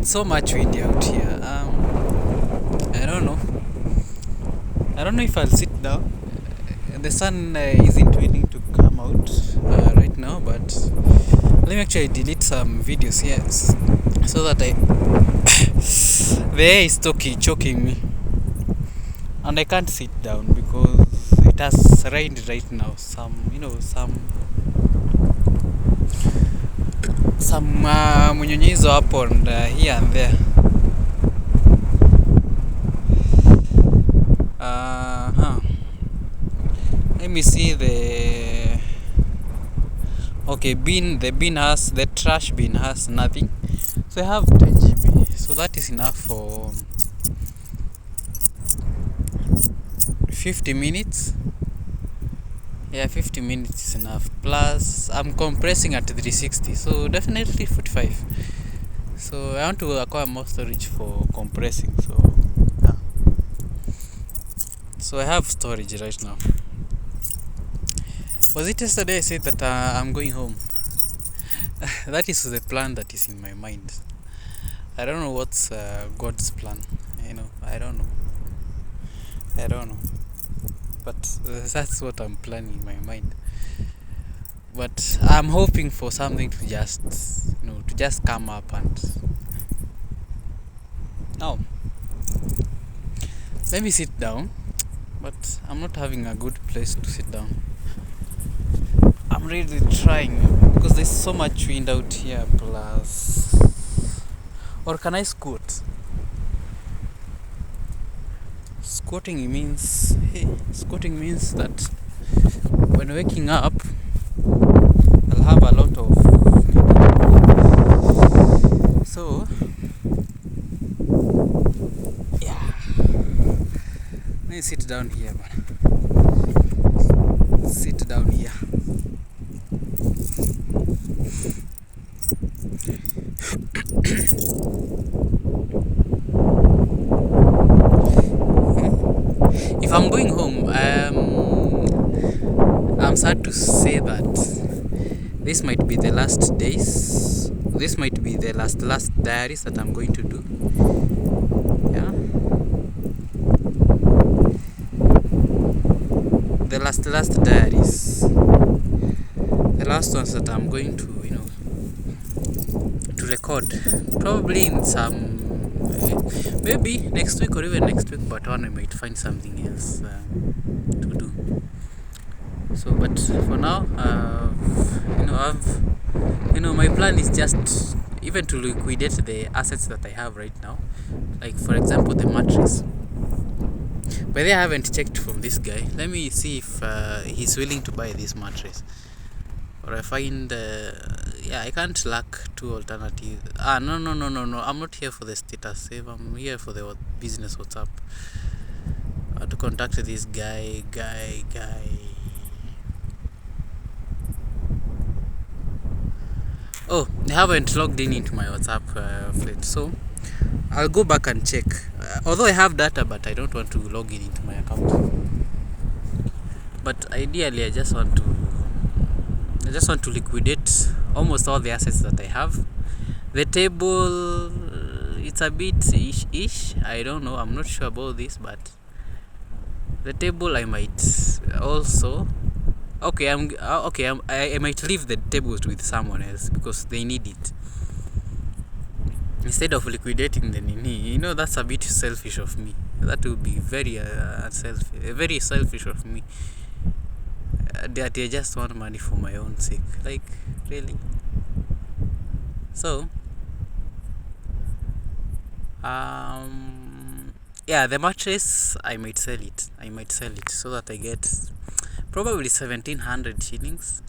It's so much windy out here. I don't know. I don't know if I'll sit down. The sun isn't willing to come out right now, but let me actually delete some videos here so that the air is choking me, and I can't sit down because it has rained right now. Some munyunyizo hapo and here and there. Let me see the trash bin has nothing, so I have 10 GB, so that is enough for 50 minutes. Yeah, 50 minutes is enough, plus I'm compressing at 360, so definitely 45. So I want to acquire more storage for compressing, so yeah. So I have storage right now. Was it yesterday I said that I'm going home? That is the plan that is in my mind. I don't know what's God's plan. I don't know. But that's what I'm planning in my mind. But I'm hoping for something to just come up and now let me sit down. But I'm not having a good place to sit down. I'm really trying because there's so much wind out here, plus, or can I squat? Squatting means that when waking up I'll have a lot of, so yeah, let me sit down here, man. Sit down here. If I'm going home, I'm sad to say that this might be the last days. This might be the last diaries that I'm going to do. Yeah. The last diaries. The last ones that I'm going to, to record. Probably in some, maybe next week or even next week, but one I might find something else to do. So, but for now, my plan is just even to liquidate the assets that I have right now, like for example the mattress. But I haven't checked from this guy. Let me see if he's willing to buy this mattress, or I find I can't lack two alternatives. No, I'm not here for the status save. I'm here for the business WhatsApp. To contact this guy. Oh, I haven't logged into my WhatsApp feed, so I'll go back and check. Although I have data, but I don't want to log in into my account. But ideally, I just want to liquidate almost all the assets that I have. The table, it's a bit ish. I don't know. I'm not sure about this, but the table I might also. Okay, I might leave the tables with someone else because they need it instead of liquidating the nini. That's a bit selfish of me. That would be very very selfish of me. That I just want money for my own sake. Like, really? So, the mattress, I might sell it so that I get probably 1,700 shillings.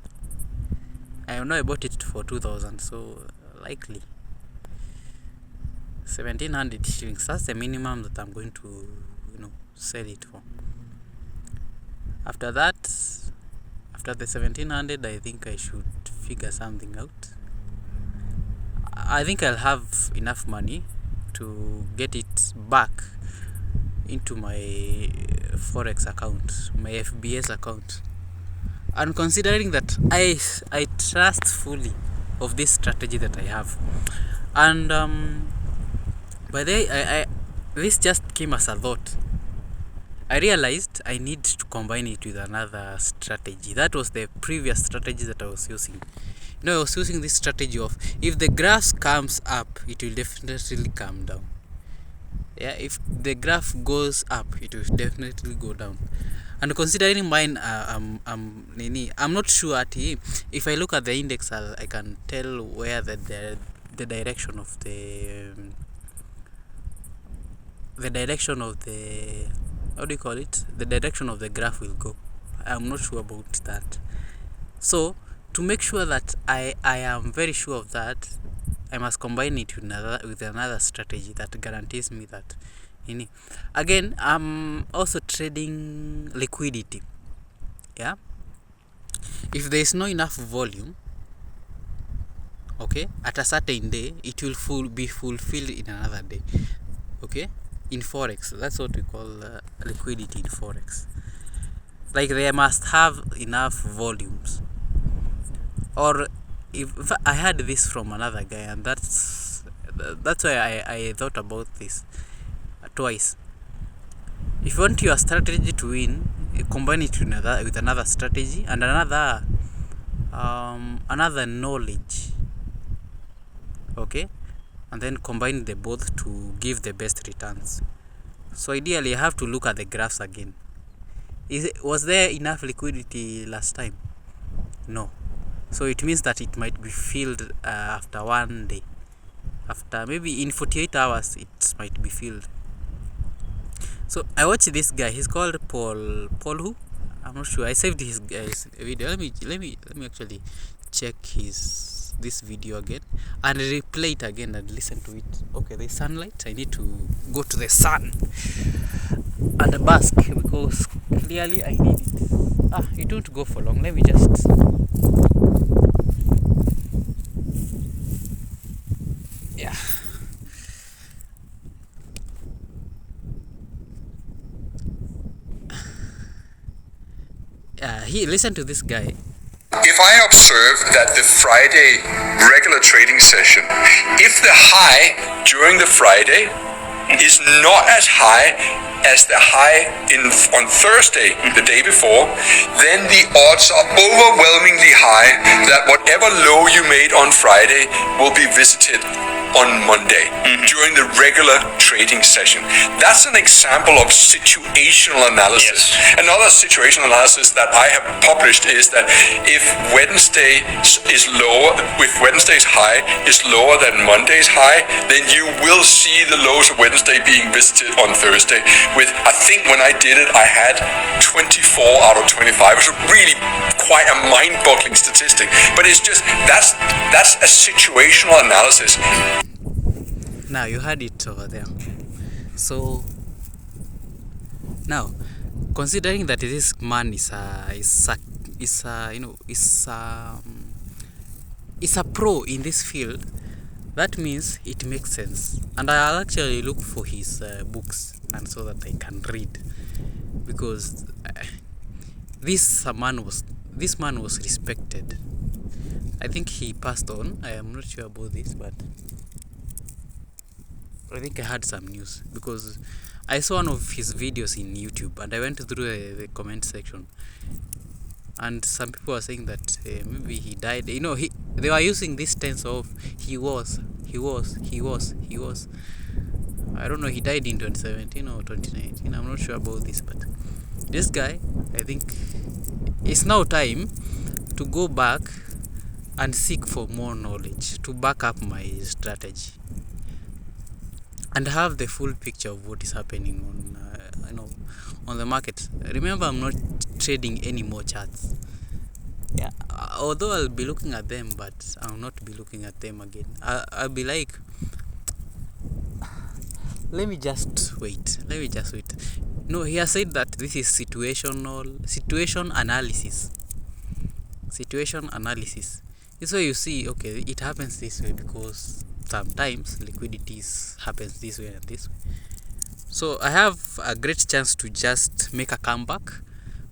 I know I bought it for 2,000, so likely 1,700 shillings. That's the minimum that I'm going to, sell it for. After that, after the 1,700, I think I should figure something out. I think I'll have enough money to get it back into my forex account, my FBS account. And considering that I trust fully of this strategy that I have, and By the way, I this just came as a thought. I realized I need to combine it with another strategy. That was the previous strategy that I was using. I was using this strategy of, if the graph comes up, it will definitely come down. Yeah, if the graph goes up, it will definitely go down. And considering mine, I'm not sure if I look at the index, I can tell where the direction of the direction of the, how do you call it, the direction of the graph will go. I'm not sure about that. So to make sure that I am very sure of that, I must combine it with another strategy that guarantees me that. Again, I'm also trading liquidity. Yeah, if there is no enough volume, okay, at a certain day, it will be fulfilled in another day. Okay, in forex, that's what we call liquidity in forex. Like, they must have enough volumes. Or if I had this from another guy, and that's why I thought about this twice. If you want your strategy to win, combine it with another strategy and another knowledge, okay, and then combine the both to give the best returns. So ideally, you have to look at the graphs again. Was there enough liquidity last time? No. So it means that it might be filled after one day. After maybe in 48 hours, it might be filled. So I watched this guy. He's called Paul. Paul who? I'm not sure. I saved his video. Let me actually check this video again and replay it again and listen to it. Okay, there's sunlight. I need to go to the sun and bask, because clearly I need it. It won't go for long. Let me just. Yeah. Listen to this guy. If I observe that the Friday regular trading session, if the high during the Friday is not as high as the high on Thursday, the day before, then the odds are overwhelmingly high that whatever low you made on Friday will be visited on Monday during the regular trading session. That's an example of situational analysis. Yes. Another situational analysis that I have published is that if Wednesday is lower, if Wednesday's high is lower than Monday's high, then you will see the lows of Wednesday being visited on Thursday. With, I think when I did it, I had 24 out of 25. It was really quite a mind-boggling statistic. But it's just, that's a situational analysis. Now you had it over there. So now, considering that this man is a pro in this field, that means it makes sense. And I'll actually look for his books, and so that I can read, because this man was respected. I think he passed on. I am not sure about this, but I think I had some news, because I saw one of his videos in YouTube, and I went through the comment section, and some people were saying that maybe he died. They were using this tense of he was. I don't know, he died in 2017 or 2019. I'm not sure about this, but this guy, I think it's now time to go back and seek for more knowledge to back up my strategy and have the full picture of what is happening on the market. Remember, I'm not trading any more charts. Yeah, although I'll be looking at them, but I'll not be looking at them again. I'll be like, let me just wait. No, he has said that this is situation analysis. Situation analysis. This way you see, okay, it happens this way because sometimes liquidity happens this way and this way. So I have a great chance to just make a comeback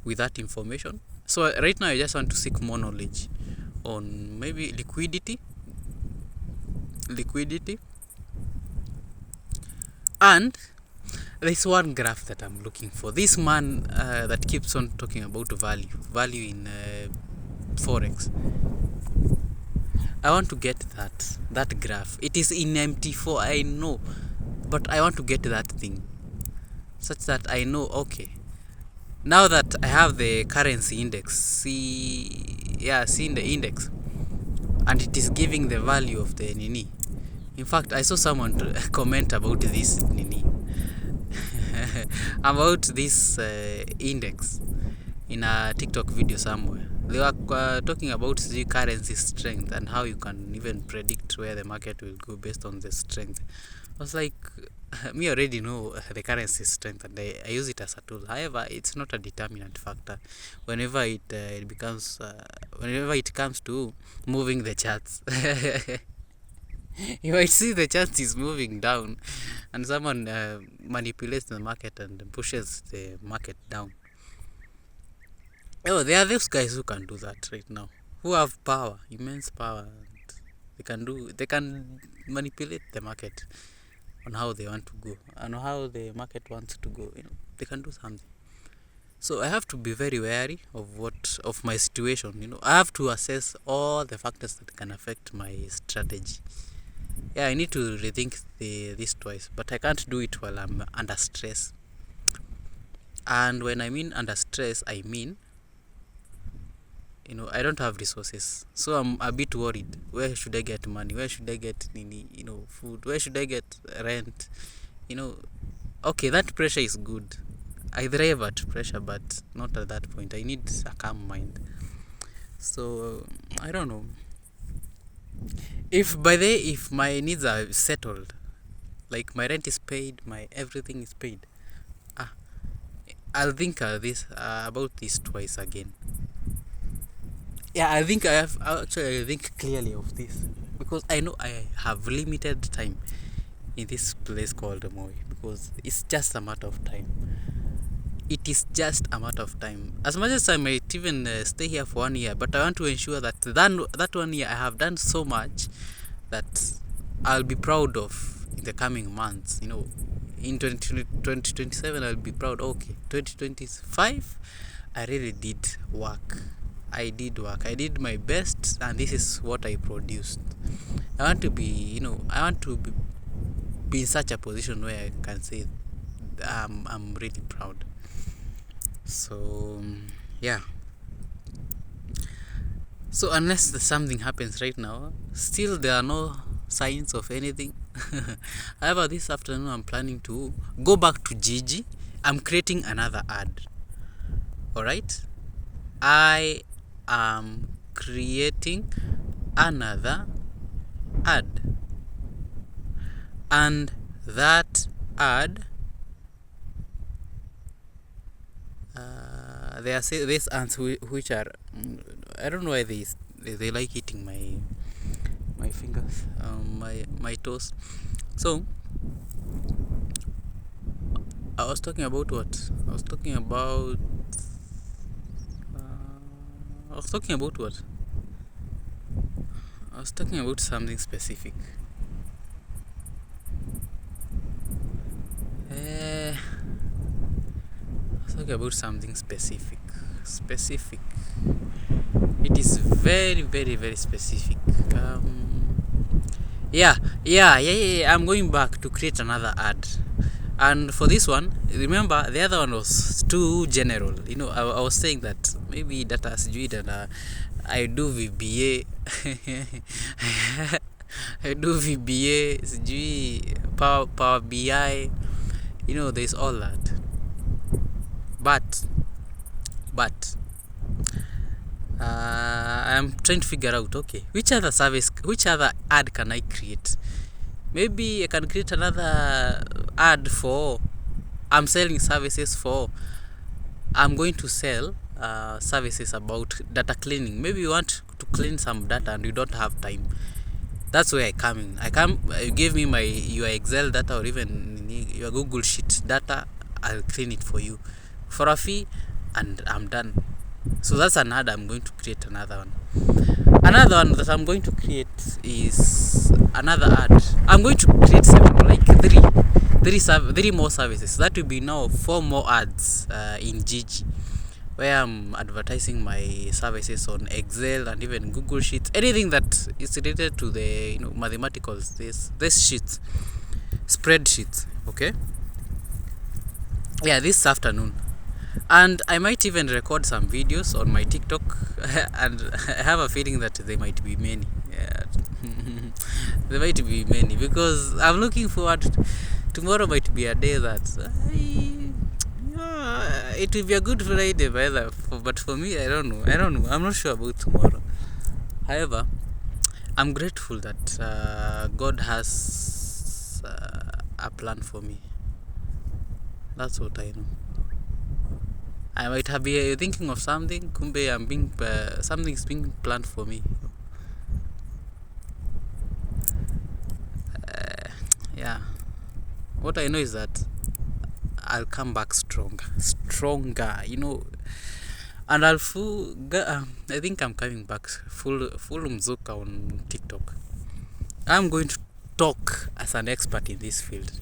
with that information. So right now I just want to seek more knowledge on maybe liquidity, And there's one graph that I'm looking for. This man that keeps on talking about value in forex. I want to get that graph. It is in MT4, I know, but I want to get that thing such that I know, okay, now that I have the currency index, see in the index, and it is giving the value of the nini. In fact, I saw someone comment about this nini about this index in a TikTok video somewhere. They were talking about the currency strength and how you can even predict where the market will go based on the strength. I was like, me already know the currency strength, and I use it as a tool. However, it's not a determinant factor whenever it becomes whenever it comes to moving the charts. You might see the chart is moving down, and someone manipulates the market and pushes the market down. Oh, there are those guys who can do that right now, who have power, immense power. They can manipulate the market on how they want to go and how the market wants to go. They can do something. So I have to be very wary of my situation. I have to assess all the factors that can affect my strategy. Yeah, I need to rethink this twice, but I can't do it while I'm under stress. And when I mean under stress, I mean, I don't have resources, so I'm a bit worried. Where should I get money? Where should I get food? Where should I get rent? Okay, that pressure is good. I thrive at pressure, but not at that point. I need a calm mind. So I don't know. If my needs are settled, like my rent is paid, my everything is paid, I'll think about this twice again. Yeah, I think I think clearly of this, because I know I have limited time in this place called Moi, because it's just a matter of time. It is just a matter of time. As much as I might even stay here for 1 year, but I want to ensure that that 1 year I have done so much that I'll be proud of in the coming months. In 2027 I'll be proud. Okay, 2025 I really did work. I did my best, and this is what I produced. I want to be in such a position where I can say I'm really proud. So yeah. So unless something happens right now, still there are no signs of anything. However, this afternoon I'm planning to go back to Gigi. I'm creating another ad. Alright? I am creating another ad. And that ad, there are these ants which are, I don't know why they like eating my fingers, my toes. So I was talking about what? I was talking about what? I was talking about something specific. I was talking about something specific. It is very, very, very specific. Yeah. I'm going back to create another ad. And for this one, remember the other one was too general. I was saying that maybe data sijui and I do VBA. I do VBA, sijui Power BI. There's all that. But I'm trying to figure out, okay, which other ad can I create? Maybe I can create another ad for I'm selling services for I'm going to sell services about data cleaning. Maybe you want to clean some data and you don't have time. That's where I come in. You give me your Excel data or even your Google Sheet data. I'll clean it for you for a fee, and I'm done. So that's an ad. I'm going to create another one. Another one that I'm going to create is another ad. I'm going to create several, like three more services. That will be now 4 more ads in Gigi, where I'm advertising my services on Excel and even Google Sheets, anything that is related to the mathematicals. This sheets, spreadsheets. Okay. Yeah, this afternoon. And I might even record some videos on my TikTok, and I have a feeling that they might be many. Yeah. There might be many, because I'm looking forward. Tomorrow might be a day that it will be a good Friday, but for me, I don't know. I'm not sure about tomorrow. However, I'm grateful that God has a plan for me. That's what I know. I might have been thinking of something. Kumbe, something's being planned for me. Yeah. What I know is that I'll come back stronger. And I think I'm coming back full mzuka on TikTok. I'm going to talk as an expert in this field,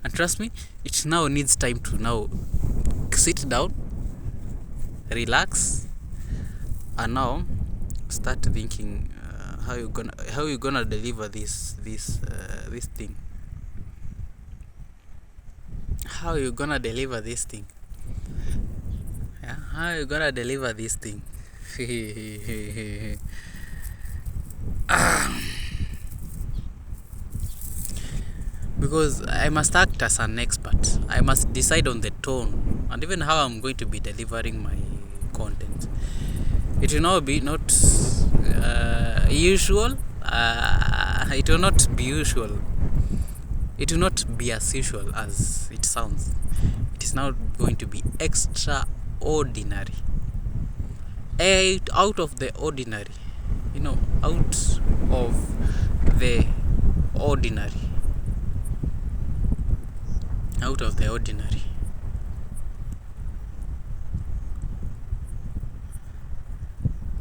and trust me, it now needs time to now sit down, relax, and now start thinking how you gonna deliver this thing. How you gonna deliver this thing? Yeah, how you gonna deliver this thing? Because I must act as an expert. I must decide on the tone and even how I'm going to be delivering my content. It will not be not usual. It will not be usual. It will not be as usual as it sounds. It is now going to be extraordinary. Out of the ordinary. Out of the ordinary. Out of the ordinary.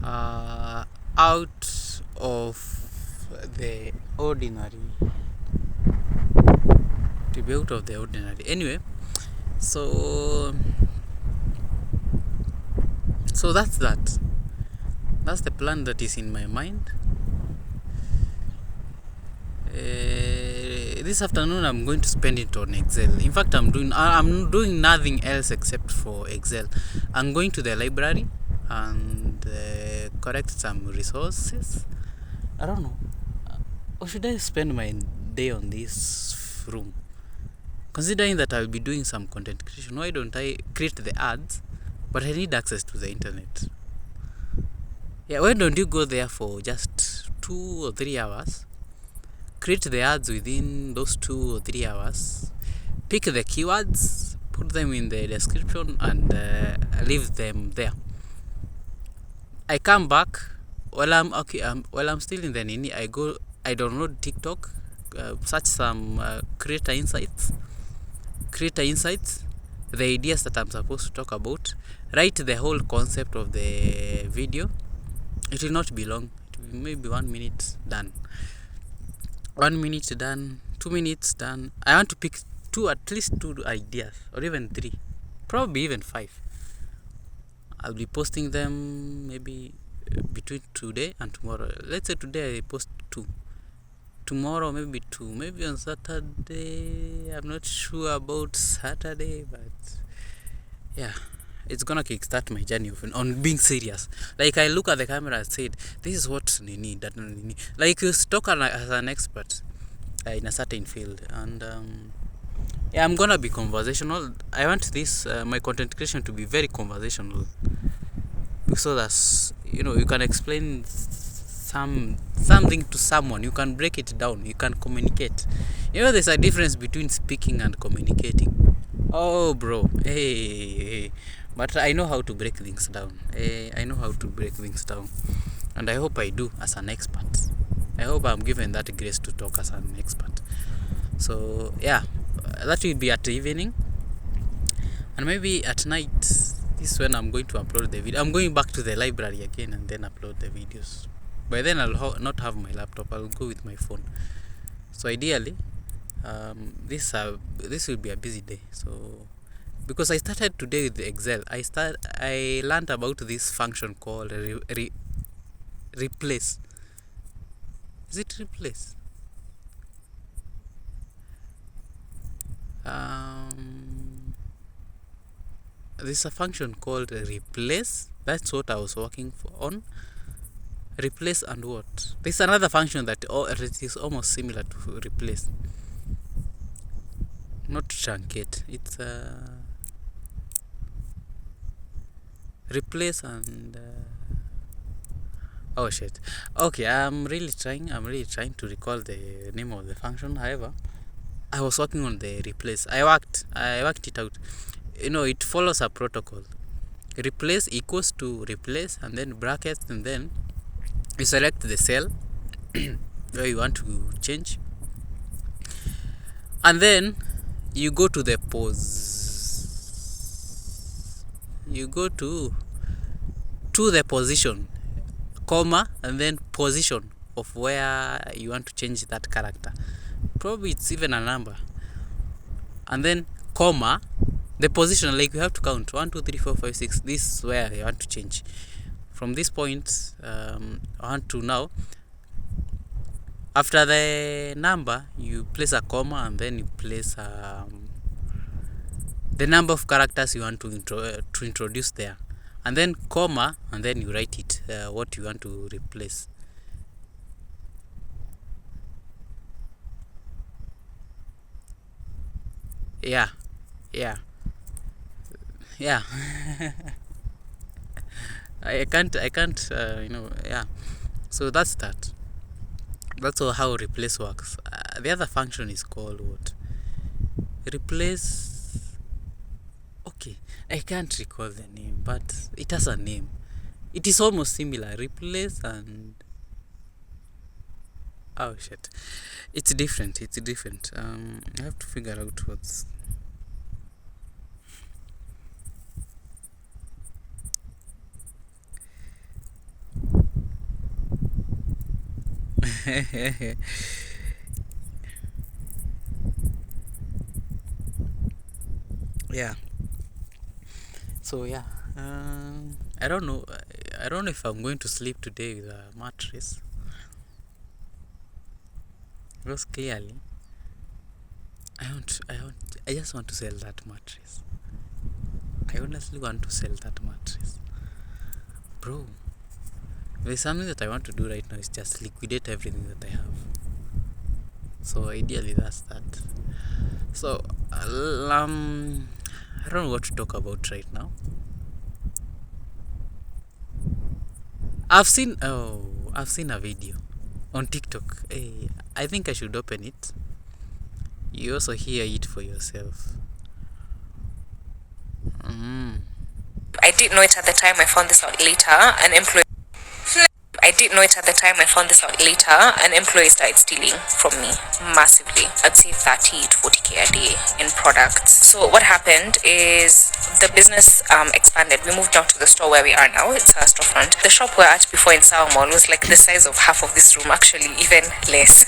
Out of the ordinary. To be out of the ordinary. Anyway, so that's that. That's the plan that is in my mind. This afternoon I'm going to spend it on Excel. In fact, I'm doing nothing else except for Excel. I'm going to the library and correct some resources. I don't know. Or should I spend my day on this room? Considering that I'll be doing some content creation, why don't I create the ads? But I need access to the internet. Yeah, why don't you go there for just 2 or 3 hours? Create the ads within those 2 or 3 hours. Pick the keywords, put them in the description, and leave them there. I come back while I'm still in the nini. I download TikTok, search some creator insights, the ideas that I'm supposed to talk about, write the whole concept of the video. It will not be long. It will be maybe 1 minute done. 1 minute done, 2 minutes done. I want to pick at least 2 ideas, or even 3, probably even 5. I'll be posting them maybe between today and tomorrow. Let's say today I post 2. Tomorrow maybe 2. Maybe on Saturday. I'm not sure about Saturday, but yeah, it's gonna kickstart my journey on being serious. Like, I look at the camera and said, this is what you need, that you need. Like, you talk as an expert in a certain field, and yeah, I'm gonna be conversational. I want this my content creation to be very conversational, so that you can explain something to someone. You can break it down. You can communicate. There's a difference between speaking and communicating. Oh, bro. Hey. But I know how to break things down. And I hope I do as an expert. I hope I'm given that grace to talk as an expert. So, yeah, that will be at the evening. And maybe at night, this is when I'm going to upload the video. I'm going back to the library again and then upload the videos. By then, I'll not have my laptop. I'll go with my phone. So, ideally, This will be a busy day. So because I started today with Excel, I learned about this function called replace. Is it replace? There's a function called replace. That's what I was working on. Replace and what? There's another function that it is almost similar to replace. Not truncate. It's replace and oh shit. Okay, I'm really trying to recall the name of the function. However, I was working on the replace. I worked it out. It follows a protocol. Replace equals to replace, and then brackets, and then you select the cell where you want to change, and then you go to the you go to the position, comma, and then position of where you want to change that character. Probably it's even a number, and then comma, the position, like you have to count 1 2 3 4 5 6. This is where you want to change from this point. I want to now, after the number, you place a comma, and then you place the number of characters you want to introduce there, and then comma, and then you write it, what you want to replace. Yeah. I can't yeah. So that's that. That's how replace works. The other function is called what? Replace. Okay, I can't recall the name, but it has a name. It is almost similar. Replace and oh shit, it's different. I have to figure out what's. Yeah. So yeah, I don't know. I don't know if I'm going to sleep today with a mattress, because clearly, I just want to sell that mattress. I honestly want to sell that mattress, bro. There's something that I want to do right now is just liquidate everything that I have. So ideally, that's that. So I don't know what to talk about right now. I've seen a video on TikTok. Hey, I think I should open it. You also hear it for yourself. I didn't know it at the time. I found this out later. An employee started stealing from me massively. I'd say 30 to 40k a day in products. So what happened is the business expanded. We moved down to the store where we are now. It's our storefront. The shop we're at before in Sour Mall was like the size of half of this room, actually even less.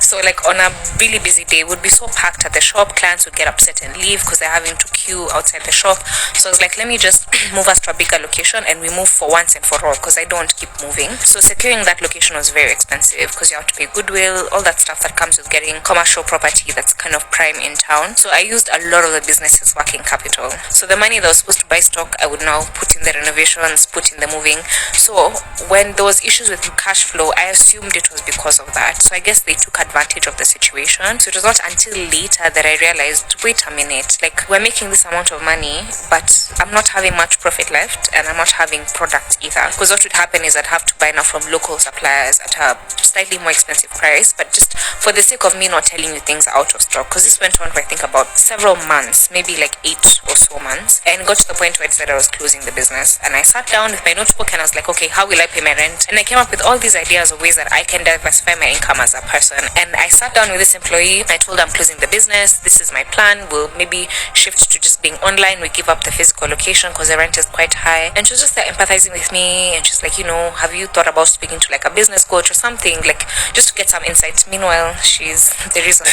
So like on a really busy day, it would be so packed at the shop. Clients would get upset and leave because they're having to queue outside the shop. So I was like, let me just move us to a bigger location, and we move for once and for all, because I don't keep moving. So securing that location was very expensive, because you have to pay goodwill, all that stuff that comes with getting commercial property that's kind of prime in town. So I used a lot of the business's working capital. So the money that was supposed to buy stock, I would now put in the renovations, put in the moving. So when there was issues with cash flow, I assumed it was because of that. So I guess they took advantage of the situation. So it was not until later that I realized, wait a minute, like we're making this amount of money, but I'm not having much profit left, and I'm not having products either. Because what would happen is I'd have to buy now from local suppliers at a slightly more expensive price, but just for the sake of me not telling you things are out of stock, because this went on for I think about several months, maybe like 8 or so months, and got to the point where I decided I was closing the business. And I sat down with my notebook and I was like, okay, how will I pay my rent? And I came up with all these ideas of ways that I can diversify my income as a person. And I sat down with this employee. I told her I'm closing the business. This is my plan. We'll maybe shift to just being online. We give up the physical location because the rent is quite high. And she was just like empathizing with me, and she's like, have you thought about speaking to like a business coach or something, like just to get some insights. Meanwhile, she's the reason.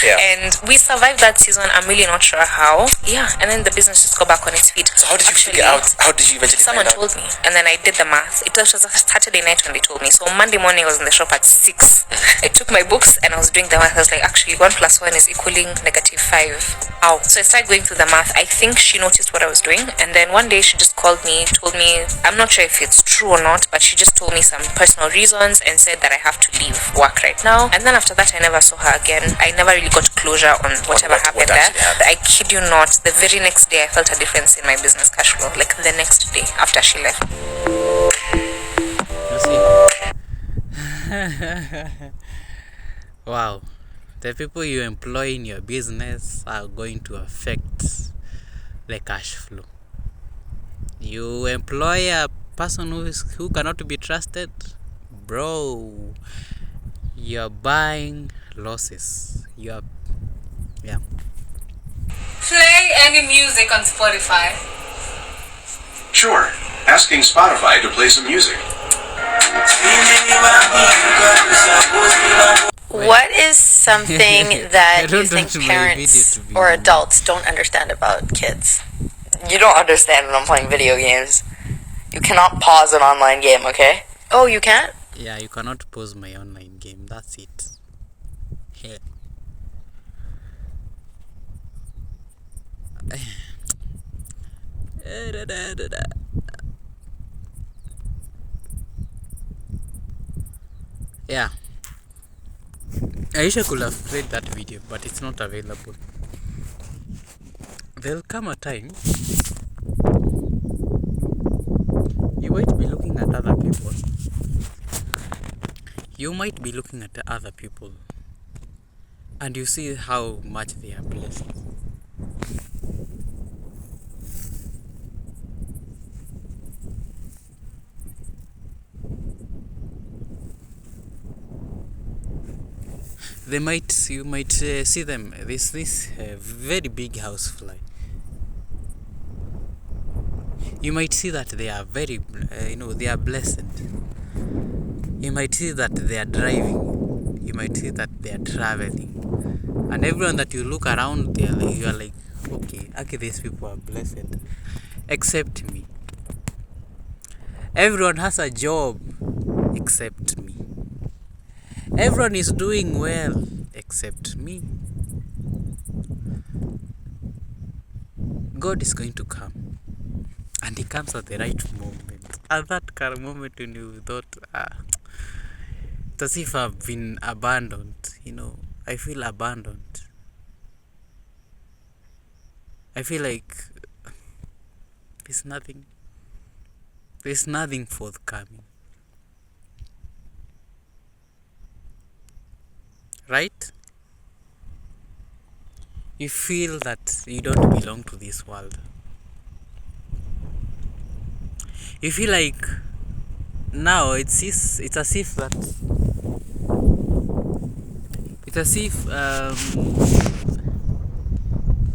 Yeah. And we survived that season. I'm really not sure how. Yeah, and then the business just got back on its feet. So how did you figure out? How did you eventually Someone find out? told me, and then I did the math. It was a Saturday night when they told me. So Monday morning I was in the shop at 6. I took my books and I was doing the math. I was like, actually 1 + 1 is equaling -5. Ow. So I started going through the math. I think she noticed what I was doing, and then one day she just called me, told me, I'm not sure if it's true or not, but she just told me some personal reasons and said that I have to leave work right now. And then after that I never saw her again. I never really got closure on whatever happened there. actually happened. I kid you not, the very next day I felt a difference in my business cash flow. Like the next day after she left. You see? Wow. The people you employ in your business are going to affect the cash flow. You employ a person who cannot be trusted, bro, you're buying losses. Yeah. Play any music on Spotify. Sure. Asking Spotify to play some music. What is something I that don't you think want my parents video to be or long. adults don't understand about kids? You don't understand when I'm playing video games. You cannot pause an online game, okay? Oh, you can't? Yeah, you cannot pause my online game. That's it. Yeah. Yeah. I wish I could have played that video, but it's not available. There'll come a time you might be looking at other people. You might be looking at the other people and you see how much they are blessed. You might see them this very big housefly. You might see that they are very they are blessed. You might see that they are driving. You might see that they are traveling, and everyone that you look around there, you are like, okay, these people are blessed, except me. Everyone has a job except me. Everyone is doing well except me. God is going to come, and He comes at the right moment. At that kind of moment when you thought, it's as if I've been abandoned. I feel abandoned. I feel like there's nothing forthcoming. Right? You feel that you don't belong to this world. You feel like now it's as if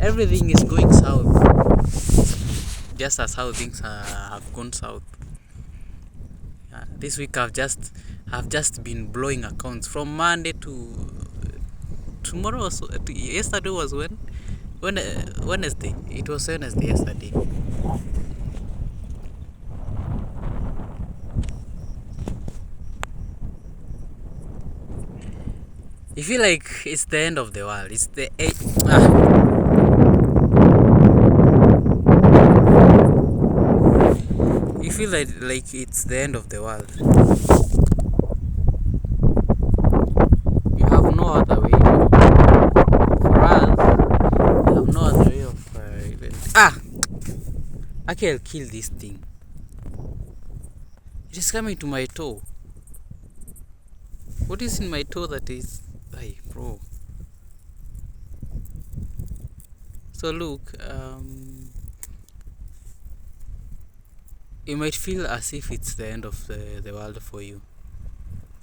everything is going south, just as how things have gone south. This week I've just been blowing accounts from Monday to tomorrow. Yesterday was Wednesday. It was Wednesday yesterday. You feel like it's the end of the world. It's the You feel like it's the end of the world. You have no other way. For us, you have no other way of okay, I'll kill this thing. It is coming to my toe. What is in my toe that is... Hey, bro. So look, you might feel as if it's the end of the world for you.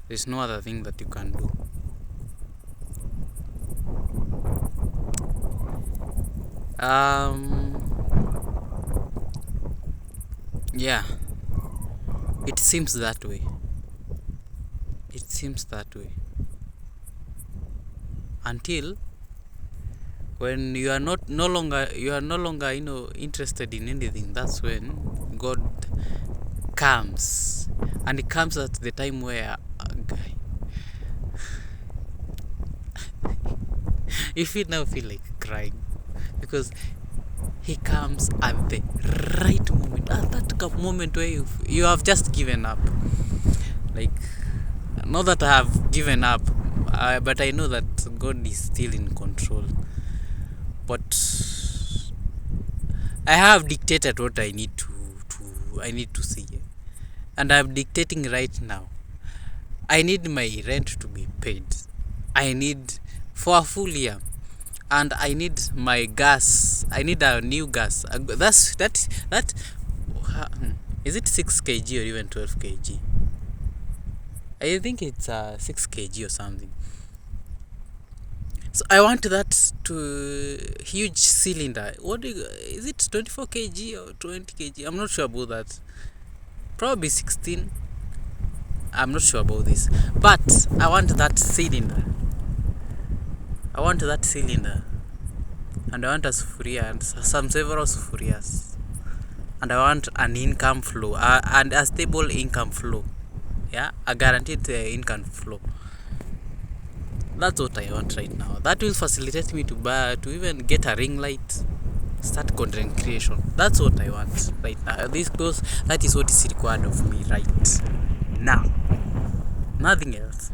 There's no other thing that you can do. Yeah. It seems that way. It seems that way. Until when you are no longer interested in anything, that's when God comes. And it comes at the time where if you now feel like crying, because he comes at the right moment, at that moment where you have just given up. Like, not that I have given up, but I know that God is still in control. But I have dictated what I need to see, and I'm dictating right now. I need my rent to be paid. I need for a full year, and I need my gas. I need a new gas. That. Is it 6 kg or even 12 kg? I think it's 6 kg or something. So I want that to huge cylinder. Is it 24 kg or 20 kg? I'm not sure about that. Probably 16. I'm not sure about this. But I want that cylinder. And I want a sufuria and several sufurias. And I want an income flow, and a stable income flow. Yeah, a guaranteed income flow. That's what I want right now. That will facilitate me to even get a ring light, start content creation. That's what I want right now. That is what is required of me right now. Nothing else.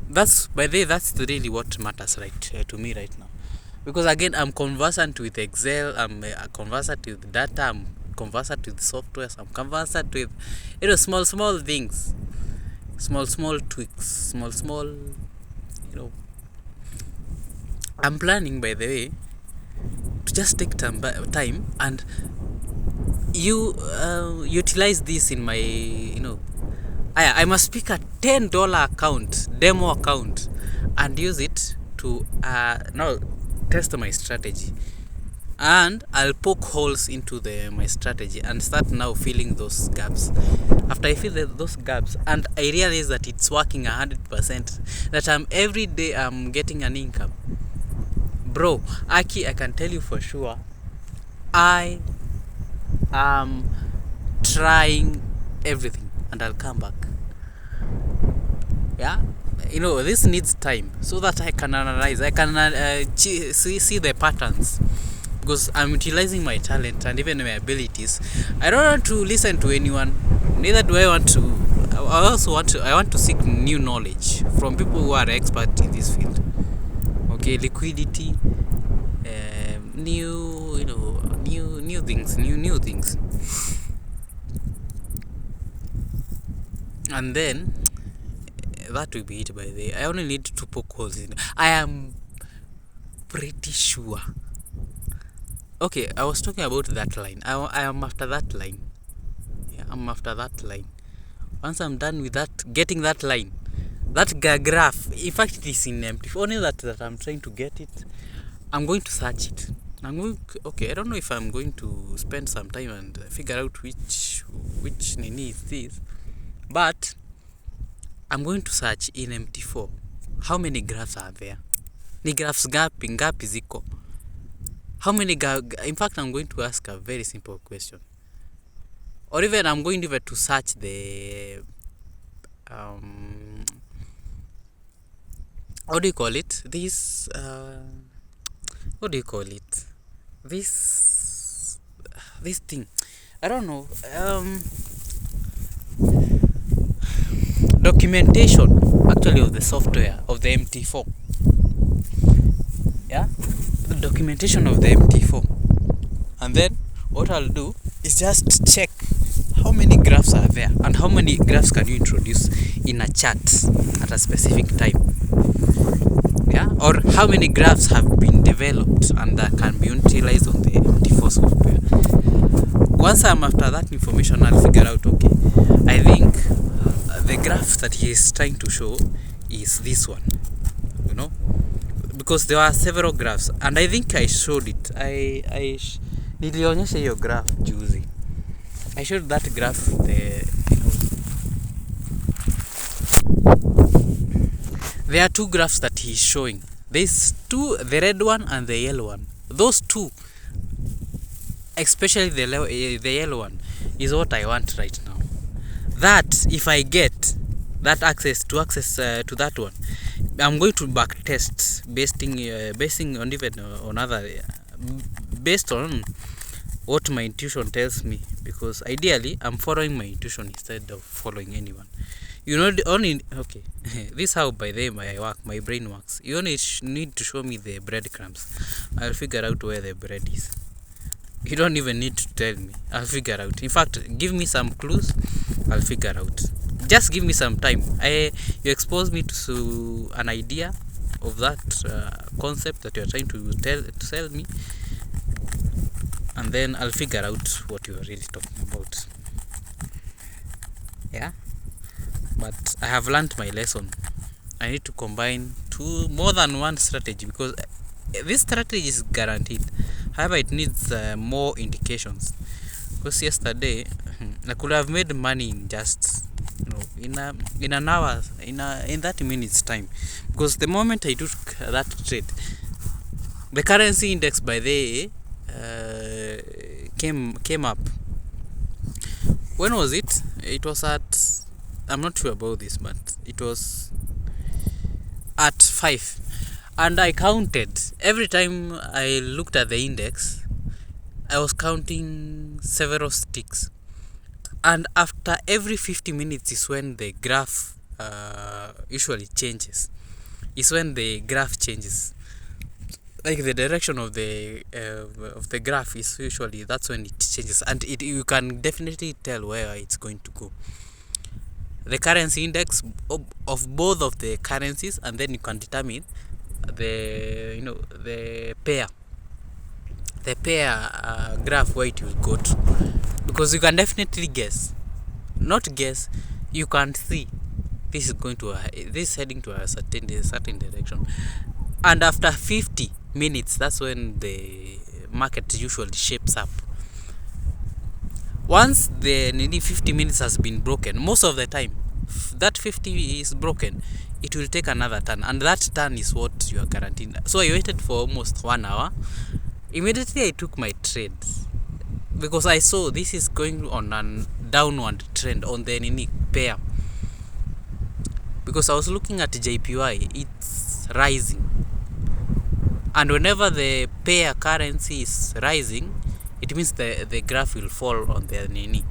That's really what matters to me right now. Because again, I'm conversant with Excel, I'm conversant with data, I'm conversant with softwares, I'm conversant with small things, small tweaks, small. I'm planning, by the way, to just take time and utilize this in my I must pick a $10 account, demo account, and use it to now test my strategy. And I'll poke holes into my strategy and start now filling those gaps. After I fill those gaps and I realize that it's working 100%, that every day I'm getting an income, bro, Aki, I can tell you for sure, I am trying everything and I'll come back. Yeah, this needs time so that I can analyze, I can see the patterns, because I'm utilizing my talent and even my abilities. I don't want to listen to anyone, neither do I want to. I want to seek new knowledge from people who are expert in this field. Okay, liquidity, new things, and then that will be it. By the way, I only need to poke holes in. I am pretty sure. Okay, I was talking about that line. I am after that line. Yeah, I'm after that line. Once I'm done with that, getting that line, that graph, in fact it is in empty. Only that I'm trying to get it, I'm going to search it. I don't know if I'm going to spend some time and figure out which nini is this, but I'm going to search in MT4. How many graphs are there? Ni graphs ngapi ziko? How many in fact, I'm going to ask a very simple question. Or even I'm going to search the what do you call it? This what do you call it? This thing. I don't know. Documentation actually of the software of the MT4. Yeah, the documentation of the MT4. And then what I'll do is just check how many graphs are there and how many graphs can you introduce in a chart at a specific time. Yeah, or how many graphs have been developed and that can be utilized on the MT4 software. Once I'm after that information, I'll figure out, okay, I think the graph that he is trying to show is this one, because there are several graphs and I think I showed it. Nilionyesha hiyo graph juzi. I showed that graph there are two graphs that he's showing. There's two, the red one and the yellow one. Those two, especially the yellow one, is what I want right now. That if I get that access to that one, I'm going to back test basing on even on other based on what my intuition tells me, because ideally I'm following my intuition instead of following anyone. You know, only okay. This is how by the way my brain works. You only need to show me the breadcrumbs. I'll figure out where the bread is. You don't even need to tell me. I'll figure out. In fact, give me some clues. I'll figure out. Just give me some time. You expose me to an idea of that concept that you're trying to tell me, and then I'll figure out what you're really talking about. Yeah. But I have learned my lesson. I need to combine more than one strategy, because this strategy is guaranteed. However, it needs more indications. Because yesterday I could have made money in just in an hour, in 30 minutes time. Because the moment I took that trade, the currency index by the came up. When was it? It was at, I'm not sure about this, but it was at 5. And I counted. Every time I looked at the index, I was counting several sticks. And after every 50 minutes is when the graph usually changes. Is when the graph changes. Like the direction of the graph is usually, that's when it changes. And you can definitely tell where it's going to go. The currency index of both of the currencies, and then you can determine the pair graph where it will go to, because you can definitely you can see this is heading to a certain direction. And after 50 minutes, that's when the market usually shapes up. Once the 50 minutes has been broken, most of the time that 50 is broken, it will take another turn, and that turn is what you are guaranteed. So I waited for almost 1 hour. Immediately I took my trade, because I saw this is going on a downward trend on the pair. Because I was looking at JPY, it's rising, and whenever the pair currency is rising, it means the graph will fall on the nini.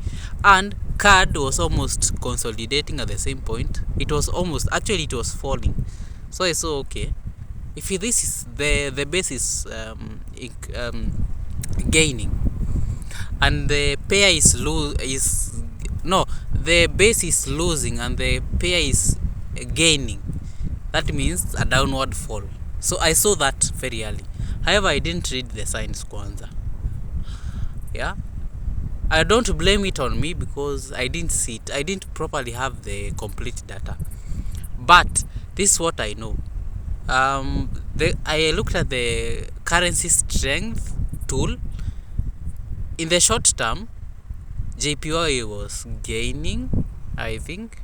And CAD was almost consolidating at the same point. It was falling. So I saw, okay, if this is the base is gaining, and the pair the base is losing and the pair is gaining, that means a downward fall. So I saw that very early. However, I didn't read the signs kwanza. Yeah, I don't blame it on me, because I didn't see it. I didn't properly have the complete data. But this is what I know. I looked at the currency strength tool. In the short term, JPY was gaining, I think,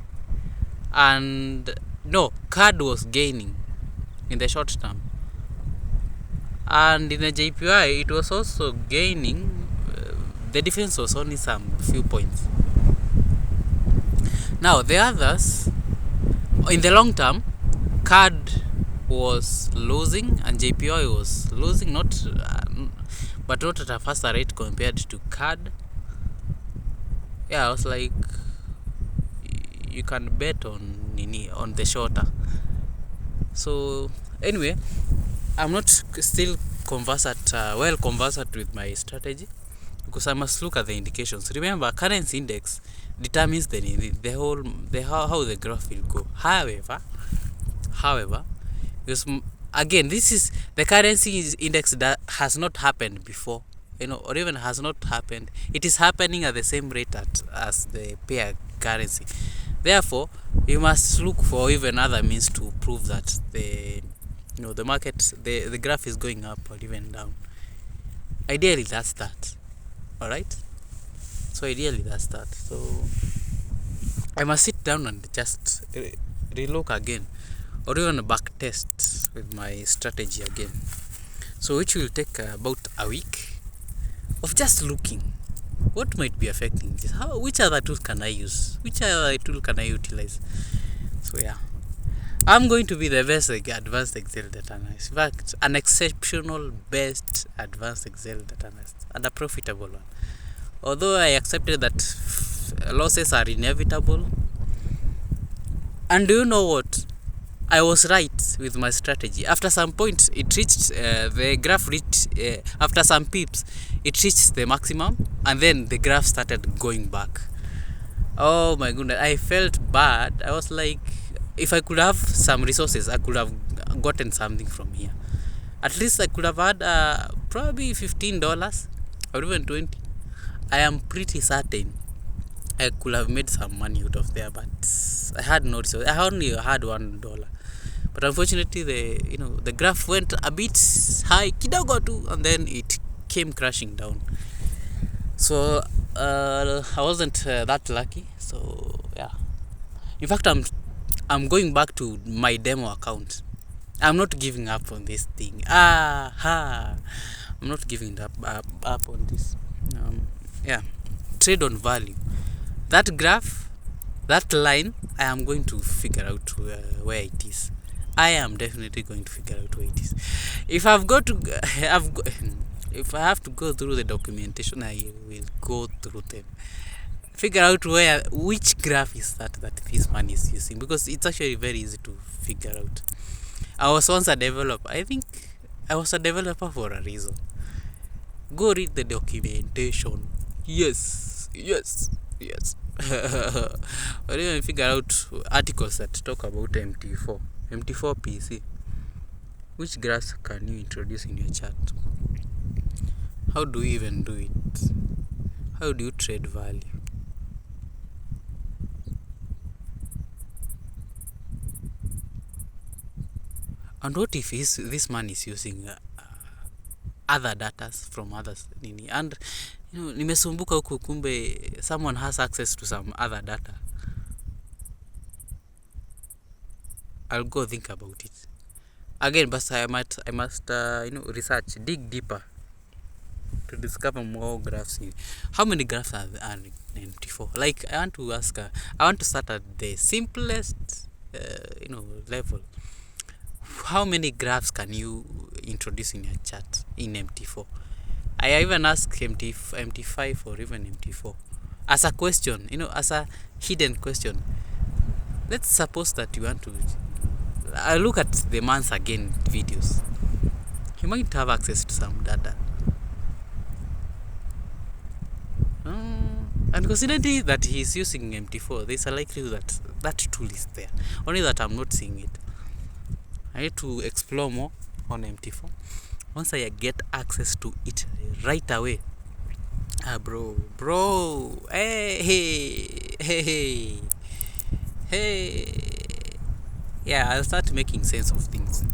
and no, CAD was gaining in the short term, and in the JPY it was also gaining. The difference was only some few points. Now the others, in the long term, CAD was losing and JPY was losing, but not at a faster rate compared to CAD. Yeah, I was like, you can bet on the shorter. So anyway, I'm not still well conversant with my strategy, because I must look at the indications. Remember, currency index determines how the graph will go. However, because again, this is the currency index that has not happened before, or even has not happened. It is happening at the same rate as the pair currency. Therefore, you must look for even other means to prove that the market, the graph is going up or even down. Ideally that's that. All right, so ideally that's that. So I must sit down and just relook again, or even back test with my strategy again, so which will take about a week of just looking what might be affecting this. Which other tool can I use, which other tool can I utilize? So yeah, I'm going to be the best advanced Excel data analyst. In fact, an exceptional best advanced Excel data analyst, and a profitable one. Although I accepted that losses are inevitable. And do you know what? I was right with my strategy. After some point, it reached, the graph reached, after some pips, it reached the maximum, and then the graph started going back. Oh my goodness, I felt bad. I was like, if I could have some resources, I could have gotten something from here. At least I could have had probably $15 or even 20. I am pretty certain I could have made some money out of there, but I had no resource. I only had $1. But unfortunately, the graph went a bit high, kidogo too, and then it came crashing down. So I wasn't that lucky. So yeah. In fact, I'm going back to my demo account. I'm not giving up on this thing. I'm not giving up on this. Yeah. Trade on value. That graph, that line, I am going to figure out where it is. I am definitely going to figure out where it is. If if I have to go through the documentation, I will go through them. Figure out which graph is that this man is using, because it's actually very easy to figure out. I was once a developer. I think I was a developer for a reason. Go read the documentation. Yes. Or even figure out articles that talk about MT4 PC. Which graphs can you introduce in your chart? How do you even do it? How do you trade value? And what if this man is using other data from others? And nimesumbuka huku, kumbe someone has access to some other data. I'll go think about it again, but I must research, dig deeper to discover more graphs. How many graphs are in MT4? Like, I want to start at the simplest level. How many graphs can you introduce in your chart in MT4? I even ask MT5 or even MT4 as a question, as a hidden question. Let's suppose that you want to look at the months again videos. He might have access to some data. And considering that he is using MT4, there's a likelihood that tool is there. Only that I'm not seeing it. I need to explore more on MT4. Once I get access to it right away, bro, hey, yeah, I'll start making sense of things.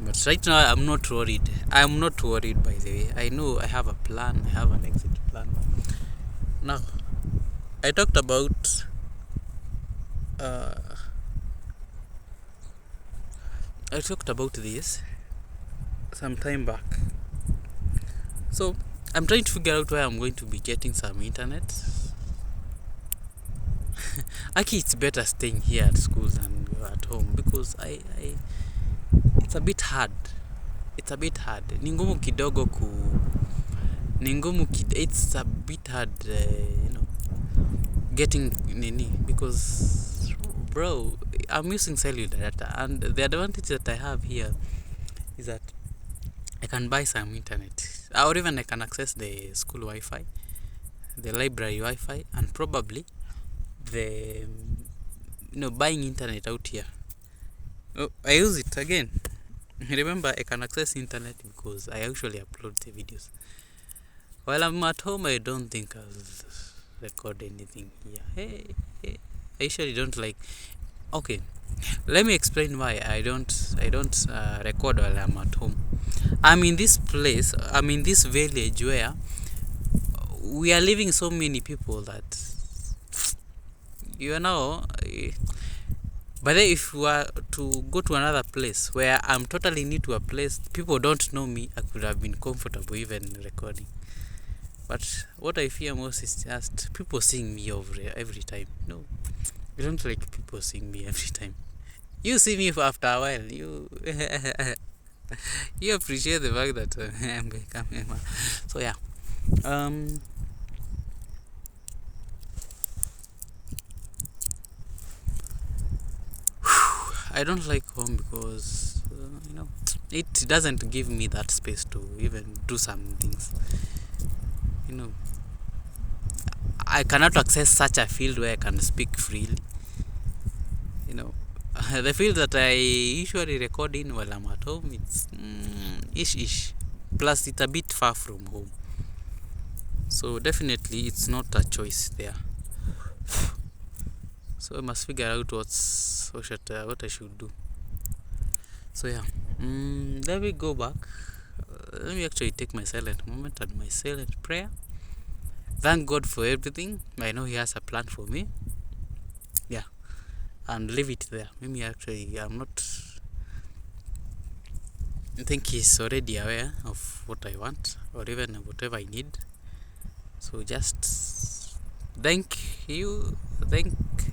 But right now, I'm not worried. I'm not worried, by the way. I know I have a plan. I have an exit plan. Now, I talked about this some time back. So I'm trying to figure out where I'm going to be getting some internet. Actually, it's better staying here at school than at home, because it's a bit hard. It's a bit hard. It's a bit hard, getting nini, because bro, I'm using cellular data, and the advantage that I have here is that I can buy some internet, or even I can access the school Wi-Fi, the library Wi-Fi, and probably the buying internet out here. I use it again. Remember, I can access internet because I actually upload the videos. While I'm at home, I don't think I'll record anything here. Hey, I usually don't like. Okay, Let me explain why I don't record while I'm at home. I'm in this place, I'm in this village where we are living so many people that but then if we were to go to another place where I'm totally new to a place, people don't know me, I could have been comfortable even recording. But what I fear most is just people seeing me every time. No, I don't like people seeing me every time. You see me after a while, you appreciate the fact that I'm becoming. So yeah, I don't like home because it doesn't give me that space to even do some things. I cannot access such a field where I can speak freely. The field that I usually record in while I'm at home, it's ish. Plus, it's a bit far from home. So definitely, it's not a choice there. So I must figure out what I should do. So yeah, let me go back. Let me actually take my silent moment and my silent prayer. Thank God for everything. I know He has a plan for me. Yeah, and leave it there. Maybe actually I'm not. I think He's already aware of what I want or even whatever I need. So just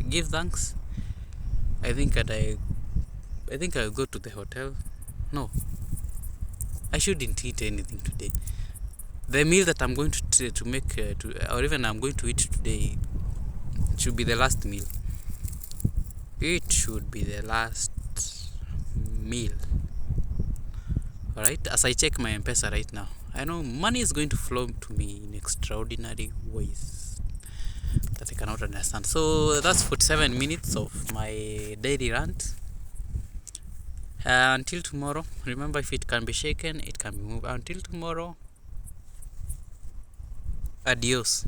give thanks. I think I'll go to the hotel. No, I shouldn't eat anything today. The meal that I'm going to make, or even I'm going to eat today, should be the last meal. It should be the last meal. Alright, as I check my M-Pesa right now, I know money is going to flow to me in extraordinary ways that I cannot understand. So that's 47 minutes of my daily rant. Until tomorrow, remember, if it can be shaken, it can be moved. Until tomorrow, adios.